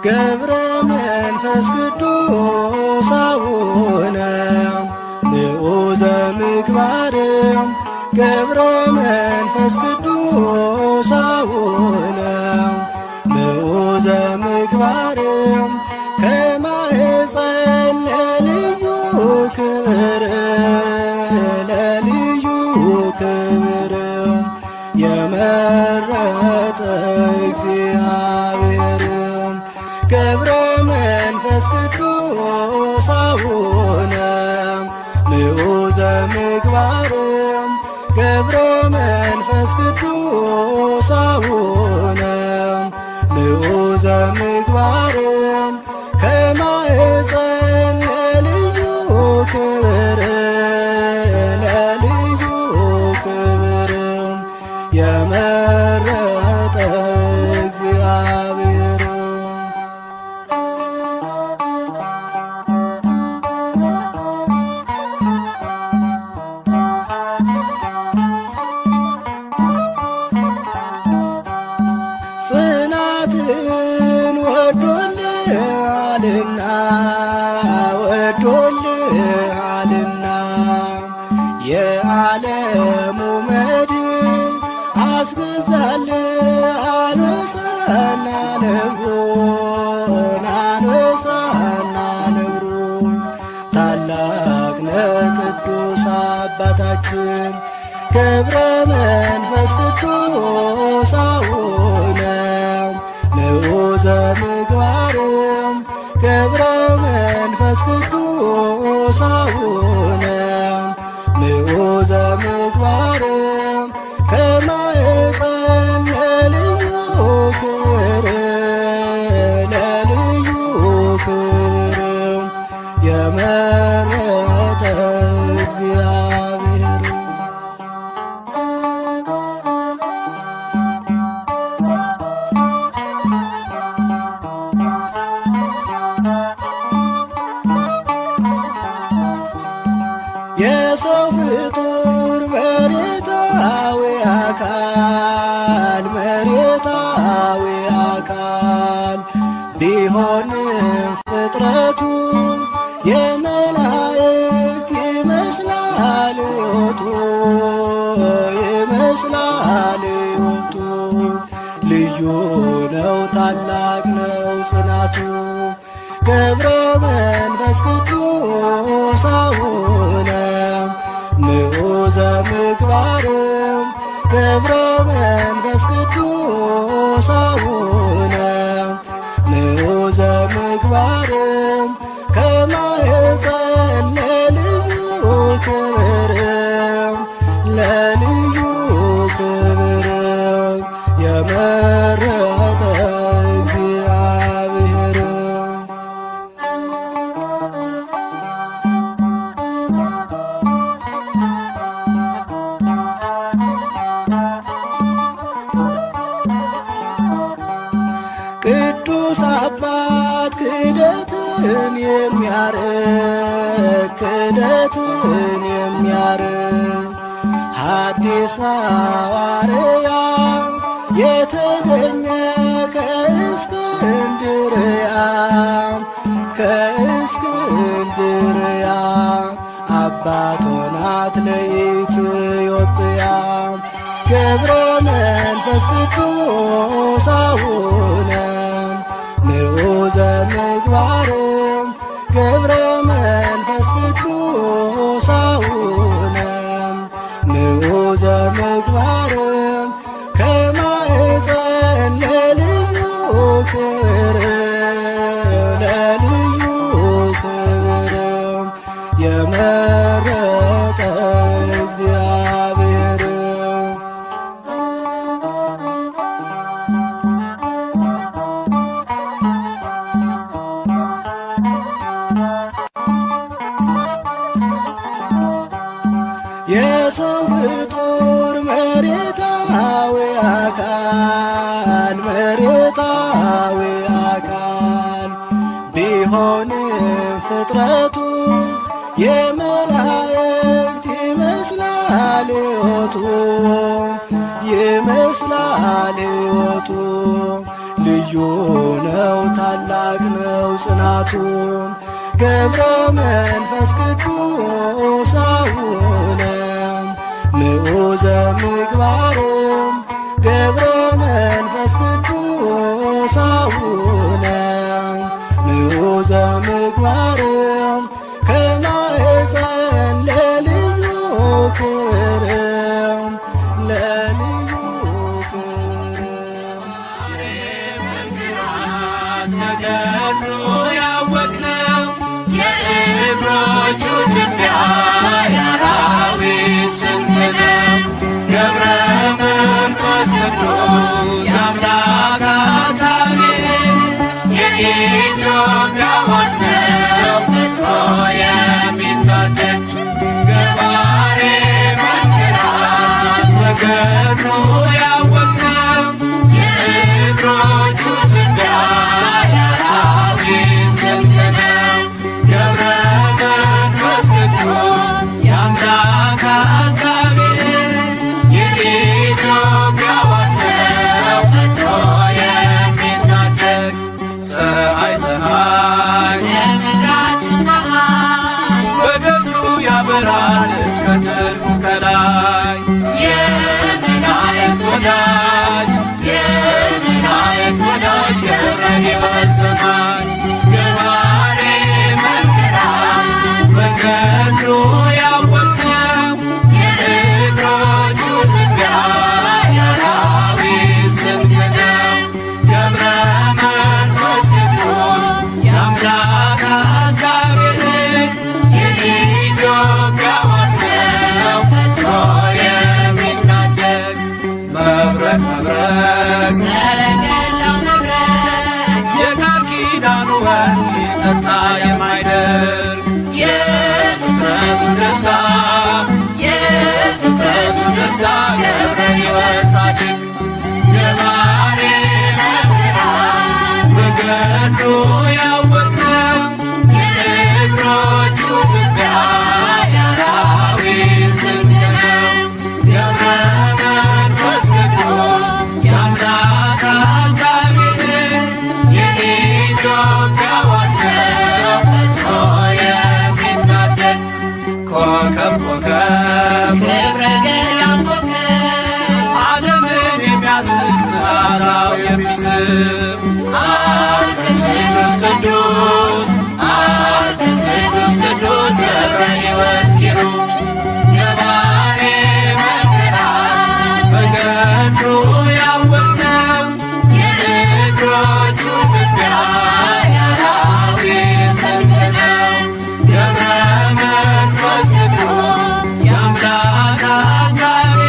ገብረ መንፈስ ቅዱስ አቡነ ንዑዘ ምግባር ገብረ መንፈስ ቅዱስ አቡነ ንዑዘ ምግባር ከማኅፀን ለልዩ ክብር ለልዩ ክብር የመረጠ እግዚአብሔር ገብረ መንፈስ ቅዱስ አቡነ ንዑዘ ምግባር ገብረ መንፈስ ቅዱስ አቡነ ንዑዘ ምግባር ከማኅፀን ለልዩ ክብር ለልዩ ክብር የመረጠ እግዚአብሔር ጽናትን ወዶልሃልና ወዶልሃልና የዓለሙ መድን አስገዛልህ አንበሳና ነብሩን አንበሳና ነብሩን ታላቅ ነህ ቅዱስ አባታችን ገብረ መንፈስ ቅዱስ አቡነ ንዑዘ ምግባር ገብረ መንፈስ ቅዱስ አቡነ ንዑዘ ምግባር ከማኅፀን ለልዩ ክብር ለልዩ ክብር የመረጠ እግዚአብሔር የሰው ፍጡር መሬታዊ አካል ቢሆንም ፍጥረቱ የመላእክት ይመስላል ሕይወቱ ይመስላል ሕይወቱ ልዩ ነው ታላቅ ነው ጽናቱ ገብረ መንፈስ ቅዱስ አቡነ ንዑዘ ምግባር ገብረ መንፈስ ቅዱስ አቡነ ንዑዘ ምግባር ከማኅፀን ለልዩ ክብር ለልዩ ክብር የመረጠ እግዚአብሔር ቅዱስ አባት ክህደትን የሚያርቅ ሐዲስ ሐዋርያ የተገኘ ከእስክንድርያ አባት ሆናት ለኢትዮጵያ ገብረ መንፈስ ቅዱስ አቡነ ንዑዘ ምግባር ገብረ መንፈስ ቅዱስ አቡነ ንዑዘ ምግባር ከማኅፀን ለልዩ ክብር ለልዩ ክብር የመረጠ እግዚአብሔር የሰው ፍጡር መሬታዊ አካል ቢሆንም ፍጥረቱ የመላእክት ይመስላል ሕይወቱ ልዩ ነው ታላቅ ነው ጽናቱም ገብረ መንፈስ ቅዱስ አቡነ ምዑዘ ምግባርም ገብረ መንፈስ ቅዱስ አቡነ ምዑዘ ምግባርም ከማኅፀን ለልዩ ክብርም ለልዩ ክብርም ተገድሎ ያወቅነው የእግሮቹ ትቢያ የአራዊት ስንቅ ነው። ገብረ መንፈስ ቅዱስ አምላክ አቃቤ የኢትዮጵያ ዋስ ነው ፈጥኖ የሚታደግ ገባሬ መንክራት ተገድሎ ያወቅነው የእግሮቹ ትቢያ የአራዊት ስንቅ ነው። ገብረ መንፈስ ቅዱስ የአምላክ አቃቤ የኢትዮጵያ ዋስ ነው ፈጥኖ የሚታደግ ፀሐይ የምድራችን ፀሐይ በገብሩ ያበራል እስከ ጥልቁ ከላይ የመላእክት ወዳጅ የመላእክት ወዳጅ ገብረ ሕይወት ሰማይ ገባሬ መንክራት በገድሉ ያወቅነው የእግሮቹ ትቢያ የአራዊት ስንቅ ነው። ገብረ መንፈስ ቅዱስ የአምላክ አቃቤ የኢትዮጵያ ዋስ ነው ፈጥኖ የሚታደግ መብረቅ መብረቅ ሰረገላው መብረቅ የቃል ኪዳኑ ወንዝ ሲጠጣ የማይደርቅ የፍጥረቱ ደስታ የፍጥረቱ ደስታ ገብረ ሕይወት ጻድቅ ገባሬ መንክራት በገድሉ ያወቅነው የእግሮቹ ትቢያ የአራዊት ስንቅ ነው። ገብረ መንፈስ ቅዱስ የአምላክ አቃቤ የኢትዮጵያ ዋስ ነው ፈጥኖ የሚታደግ ኮከብ ኮከብ ገብረ ገዳም ኮከብ ዓለምን የሚያስቅ ምዕራው የሚስብ አርክስ ቅዱስ አርክስ ቅዱስ ገብረ ሕይወት ኪሩብ ገባሬ መንክራት በገድሉ ያወቅነው የእግሮቹ ትቢያ የአራዊት ስንቅ ነው። ገብረ መንፈስ ቅዱስ የአምላክ አቃቤ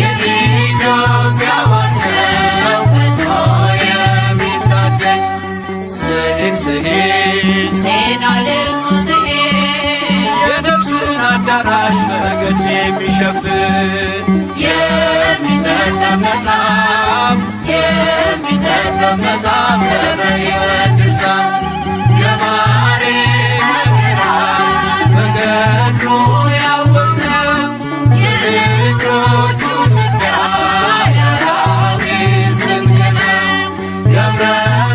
የኢትዮጵያ ዋስ ነው ፈጥኖ የሚታደግ ስሂድ ስሂድ ዜና ልብሱ ስሂድ የነፍስን አዳራሽ በገድል የሚሸፍን የሚነበብ መጽሐፍ የሚነበብ መጽሐፍ ገብረ ሕይወት ድርሳን ገባሬ መንክራት በገድሉ ያወቅነው የእግሮቹ ትቢያ የአራዊት ስንቅ ነው። ገብረ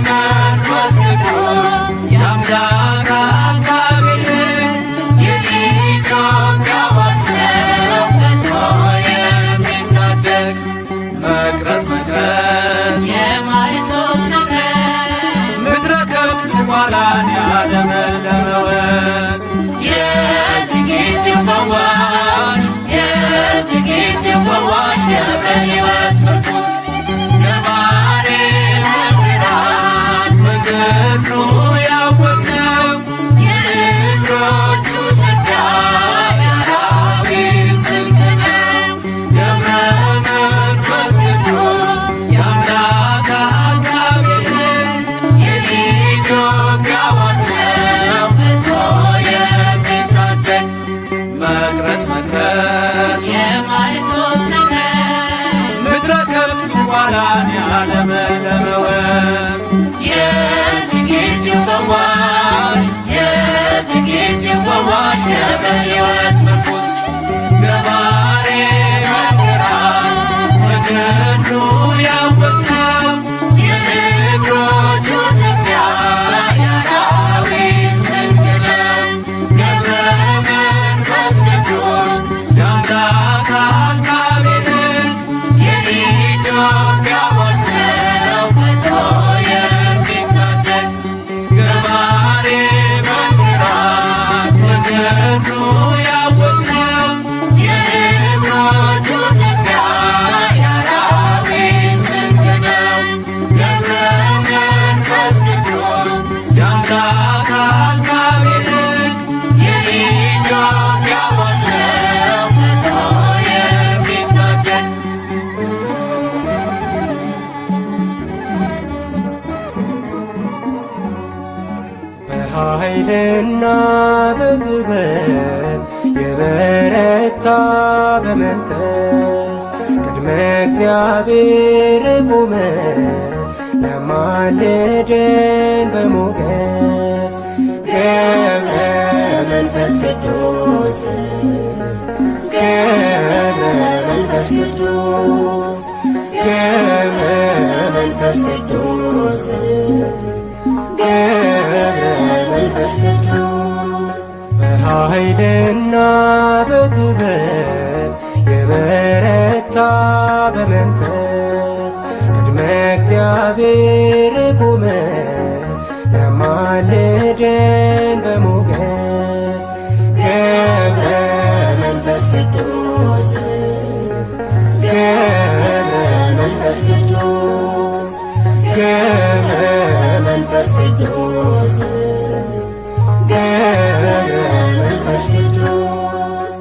መንፈስ ቅዱስ የአምላክ አቃቤ የኢትዮጵያ ዋስ ነው ፈጥኖ የሚታደግ መቅረዝ መቅረዝ የማይቶት መቅረዝ ምድረ ከብት ኋላን ያለመለመ ወንዝ የዝጊት ፈዋሽ የዝጊት ፈዋሽ ገብረ ሕይወት ምርኩዝ ገባሬ መንክራት በገድሉ ያወቅነው የእግሮቹ ትቢያ የአራዊት ስንቅ ነው። ገብረ መንፈስ ቅዱስ የአምላክ አቃቤ የኢትዮጵያ ዋስ ነው ፈጥኖ የሚታደግ መቅረዝ መቅረዝ የማይቶት መቅረዝ ምድረ ከብት ኋላን ያለመለመ ወንዝ የዝጊት ፈዋሽ የዝጊት ፈዋሽ ገብረ ሕይወት ምርኩዝ ገባሬ መንክራት በገድሉ ያወቅነው በኃይልና በጥበብ የበረታ በመንፈስ ቅድመ እግዚአብሔር ቆመ ያማልደን በሞገስ ገብረ መንፈስ ቅዱስ ገብረ መንፈስ ቅዱስ ገብረ መንፈስ ቅዱስ ገብረ መንፈስ ቅዱስ በኃይልና በጥበብ የበረታ በመንፈስ ቅድመ እግዚአብሔር ቆመ ያማልደን በሞገስ ገብረ መንፈስ ቅዱስ ገብረ መንፈስ ቅዱስ ገብረ መንፈስ ቅዱስ ገብረ መንፈስ ቅዱስ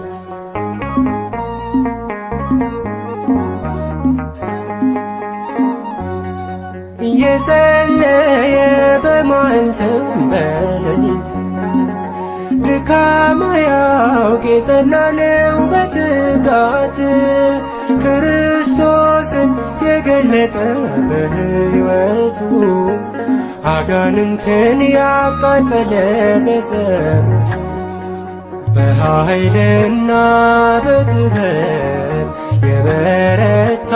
እየጸለየ በማንተም በሌሊት ድካም አያውቅ የጸና ነው በትጋት ክርስቶስን የገለጠ በሕይወቱ አጋንንትን ያቃጠለ በጸሎቱ በኃይልና በጥበብ የበረታ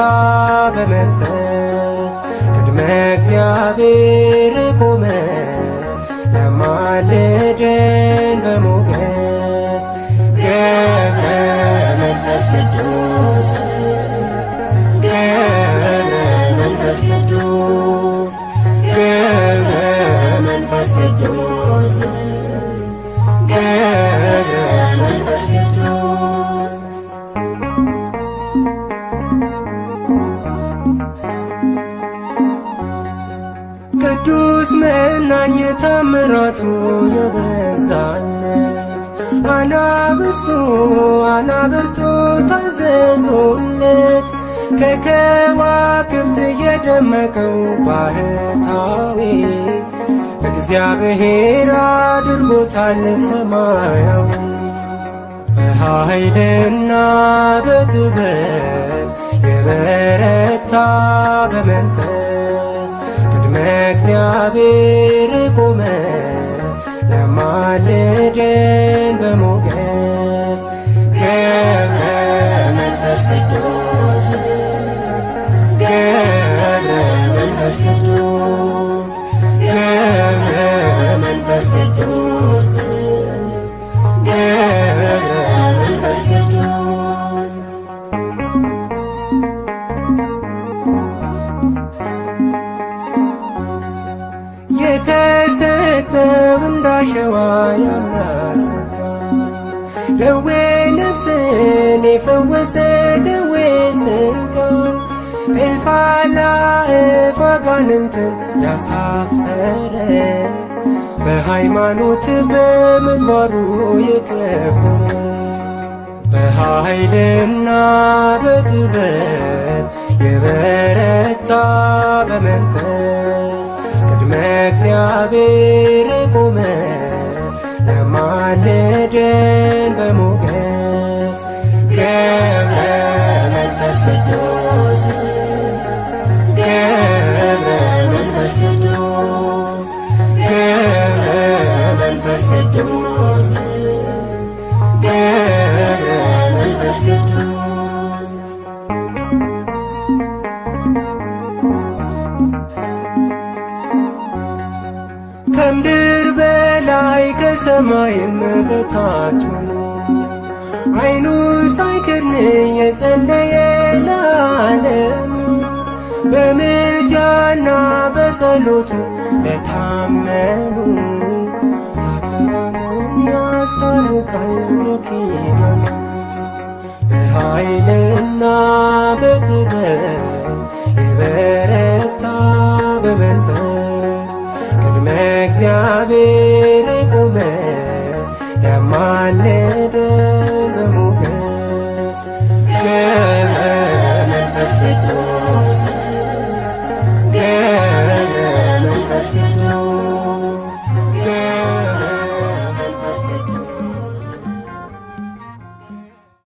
በመንፈስ ቅድመ እግዚአብሔር ቆመ ያማልደን በሞገስ ገብረ መንፈስ ቅዱስ ገብረ መንፈስ ቅዱስ ገብረ መንፈስ ቅዱስ ገብረ መንፈስ ቅዱስ ቅዱስ መናኝ ታምራቱ የበዛለት አናብስቱ አናብርቱ ታዘዙለት ከከዋክብት የደመቀው ባህታዊ እግዚአብሔር አድርጎታል ሰማያዊ በኃይልና በጥበብ የበረታ በመንፈስ ቅድመ እግዚአብሔር ቆመ ያማልደን በሞገስ ገብረ መንፈስ ቅዱስ ገብረ መንፈስ ቅዱስ ገብረ መንፈስ ቅዱስ ገብረ መንፈስ ቅዱስ የተሰጠው እንዳሸዋ ያላሰጋ ደዌ ነፍስን የፈወሰ ደዌ ሥጋ እልፍ አእላፍ አጋንንትን ያሳፈረ በሃይማኖት በምግባሩ የከበረ በኃይልና በጥበብ የበረታ በመንፈስ ቅድመ እግዚአብሔር ቆመ ያማልደን በሞገስ ገብረ መንፈስ ቅዱስ ገብረ መንፈስ ቅዱስ ገብረ መንፈስ ቅዱስ ገብረ መንፈስ ቅዱስ ከምድር በላይ ከሰማይም በታች ሆኖ ዓይኑን ሳይከድን የጸለየ ለዓለም በምልጃና በጸሎቱ ለታመኑ ኃጥአኑን ያስታርቃል በኪዳኑ በኃይልና በጥበብ የበረታ በመንፈስ ቅድመ እግዚአብሔር ቆመ ያማልደን በሞገስ ገብረ መንፈስ ቅዱስ